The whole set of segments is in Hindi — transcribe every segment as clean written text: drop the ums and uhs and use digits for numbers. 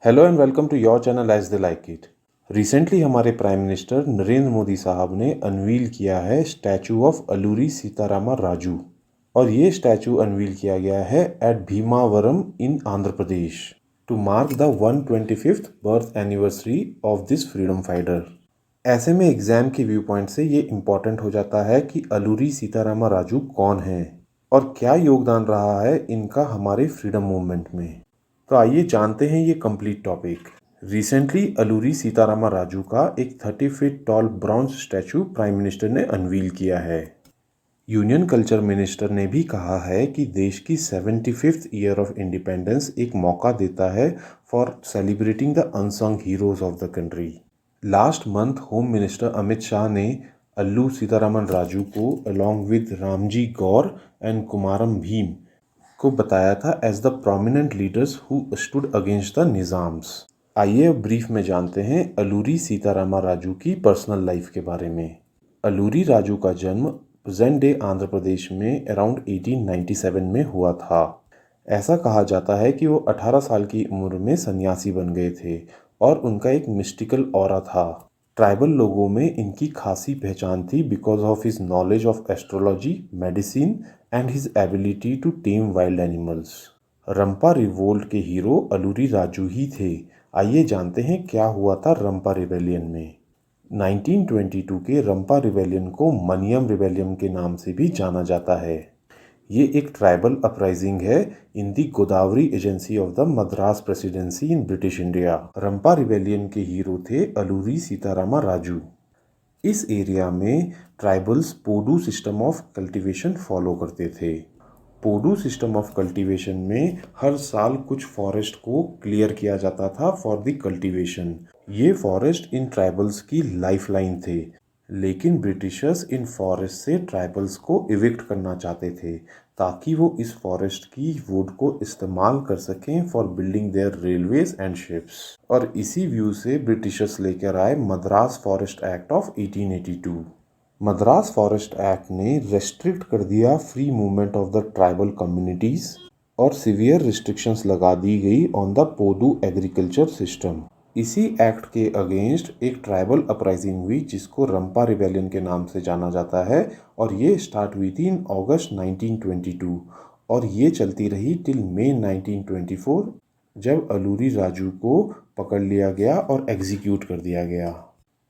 Hello and welcome to your channel as they like it. Recently हमारे प्राइम मिनिस्टर नरेंद्र मोदी साहब ने अनवील किया है स्टैचू ऑफ अलूरी सीतारामा राजू, और ये स्टैचू अनवील किया गया है at Bhimavaram in Andhra Pradesh to mark the 125th birth anniversary of this freedom fighter. ऐसे में एग्जाम के व्यू पॉइंट से ये इम्पॉर्टेंट हो जाता है कि अलूरी सीतारामा राजू कौन है और क्या योगदान रहा है इनका हमारे फ्रीडम मूवमेंट में। तो आइए जानते हैं ये complete topic. Recently Alluri Sitarama Raju का एक 30 feet tall bronze statue prime minister ने अनवील किया है। यूनियन कल्चर मिनिस्टर ने भी कहा है कि देश की 75th ईयर ऑफ इंडिपेंडेंस एक मौका देता है for celebrating the unsung heroes of the country. Last month home minister Amit Shah ने अल्लू सीतारामन राजू को along with Ramji Gaur and Kumaram Bhim को बताया था as the prominent leaders who stood against the Nizams. आइए अब ब्रीफ में जानते हैं अलूरी सीतारामा राजू की पर्सनल लाइफ के बारे में। अलूरी राजू का जन्म प्रेजेंट डे आंध्र प्रदेश में अराउंड 1897 में हुआ था। ऐसा कहा जाता है कि वो 18 साल की उम्र में सन्यासी बन गए थे और उनका एक मिस्टिकल ऑरा था। ट्राइबल लोगों में इनकी खासी पहचान थी because of his knowledge of astrology, medicine and his ability to tame wild animals. Rampa revolt के हीरो अलूरी राजू ही थे। आइए जानते हैं क्या हुआ था रंपा रिबेलियन में। 1922 के रंपा रिबेलियन को मनियम रिबेलियन के नाम से भी जाना जाता है। ये एक ट्राइबल अपराइजिंग है in the Godavari agency of the Madras presidency in British India. Rampa rebellion के हीरो थे अलूरी सीतारामा राजू। इस एरिया में tribals podu system of cultivation follow करते थे। पोडू सिस्टम ऑफ कल्टीवेशन में हर साल कुछ फॉरेस्ट को क्लियर किया जाता था फॉर द कल्टीवेशन। ये फॉरेस्ट इन ट्राइबल्स की लाइफलाइन थे, लेकिन ब्रिटिशर्स इन फॉरेस्ट से ट्राइबल्स को इविक्ट करना चाहते थे ताकि वो इस फॉरेस्ट की वुड को इस्तेमाल कर सकें for building their railways and ships. और इसी व्यू से ब्रिटिशर्स लेकर आए Madras forest act of 1882। Madras forest act ने रेस्ट्रिक्ट कर दिया free movement of the tribal communities और सीवियर रिस्ट्रिक्शंस लगा दी गई on the Podu agriculture system. इसी एक्ट के अगेंस्ट एक ट्राइबल अपराइजिंग हुई जिसको रंपा रिबेलियन के नाम से जाना जाता है, और ये स्टार्ट हुई थी इन अगस्त 1922 और ये चलती रही टिल मई 1924 जब अलूरी राजू को पकड़ लिया गया और एग्जीक्यूट कर दिया गया।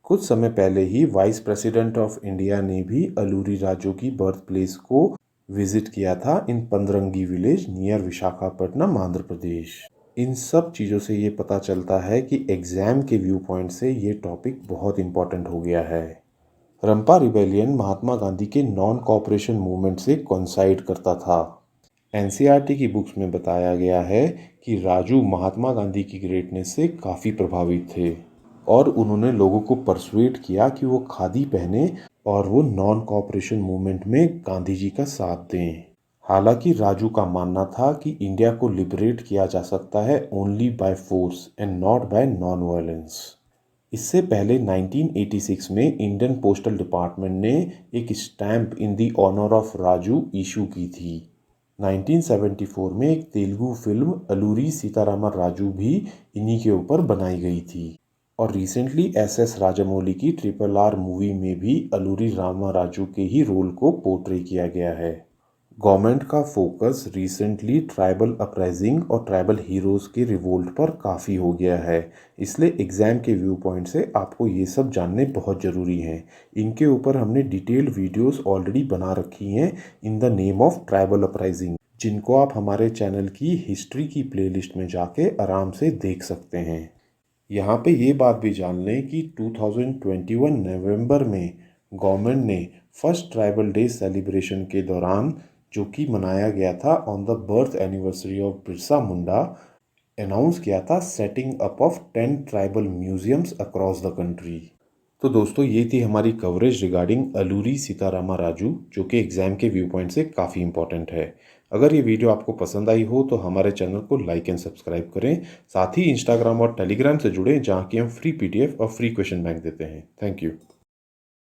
कुछ समय पहले ही वाइस प्रेसिडेंट ऑफ इंडिया ने भी अलूरी राजू की बर्थ प्लेस को विजिट किया था इन पंद्रंगी विलेज नियर विशाखापट्टनम आंध्र प्रदेश। इन सब चीज़ों से ये पता चलता है कि एग्ज़ाम के व्यू पॉइंट से ये टॉपिक बहुत इम्पॉर्टेंट हो गया है। रंपा रिबेलियन महात्मा गांधी के नॉन कॉपरेशन मूवमेंट से कोइंसाइड करता था। एनसीईआरटी की बुक्स में बताया गया है कि राजू महात्मा गांधी की ग्रेटनेस से काफ़ी प्रभावित थे और उन्होंने लोगों को परसुएट किया कि वो खादी पहने और वो नॉन कॉपरेशन मूवमेंट में गांधी जी का साथ दें। हालांकि राजू का मानना था कि इंडिया को लिबरेट किया जा सकता है only by force and not by non violence. इससे पहले 1986 में इंडियन पोस्टल डिपार्टमेंट ने एक stamp in the honour of Raju issue की थी। 1974 में एक तेलुगु फिल्म अलूरी सीतारामा राजू भी इन्हीं के ऊपर बनाई गई थी, और रिसेंटली एसएस राजामौली की RRR मूवी में भी अलूरी रामा राजू के ही रोल को पोर्ट्रे किया गया है। गवर्नमेंट का फोकस रिसेंटली ट्राइबल अपराइजिंग और ट्राइबल हीरोज़ के रिवोल्ट पर काफ़ी हो गया है, इसलिए एग्ज़ाम के व्यू पॉइंट से आपको ये सब जानने बहुत ज़रूरी हैं। इनके ऊपर हमने डिटेल्ड वीडियोस ऑलरेडी बना रखी हैं in the name of tribal uprising, जिनको आप हमारे चैनल की हिस्ट्री की प्लेलिस्ट में जाके आराम से देख सकते हैं। यहाँ पे ये बात भी जान लें कि 2021 नवंबर में गवर्नमेंट ने फर्स्ट ट्राइबल डे सेलिब्रेशन के दौरान, जो कि मनाया गया था on the birth anniversary of Birsa Munda, announce किया था setting up of 10 tribal museums across the country. तो दोस्तों ये थी हमारी कवरेज रिगार्डिंग अलूरी सीतारामा राजू, जो कि एग्ज़ाम के व्यू पॉइंट से काफ़ी इंपॉर्टेंट है। अगर ये वीडियो आपको पसंद आई हो तो हमारे चैनल को लाइक एंड सब्सक्राइब करें। साथ ही इंस्टाग्राम और टेलीग्राम से जुड़ें, जहाँ की हम फ्री PDF और फ्री क्वेश्चन बैंक देते हैं। Thank you.